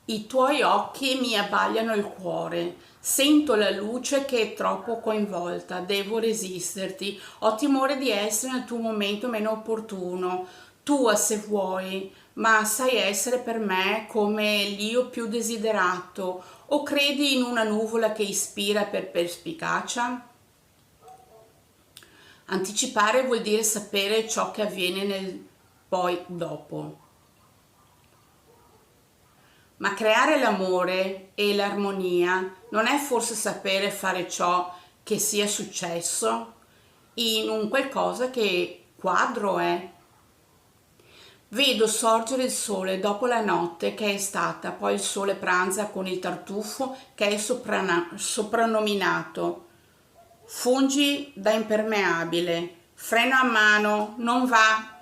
I tuoi occhi mi abbagliano il cuore. Sento la luce che è troppo coinvolta. Devo resisterti. Ho timore di essere nel tuo momento meno opportuno. Tua se vuoi, ma sai essere per me come l'io più desiderato. O credi in una nuvola che ispira per perspicacia? Anticipare vuol dire sapere ciò che avviene nel poi dopo. Ma creare l'amore e l'armonia non è forse sapere fare ciò che sia successo in un qualcosa che quadro è? Vedo sorgere il sole dopo la notte che è stata, poi il sole pranza con il tartufo che è soprannominato. Fungi da impermeabile, freno a mano, non va.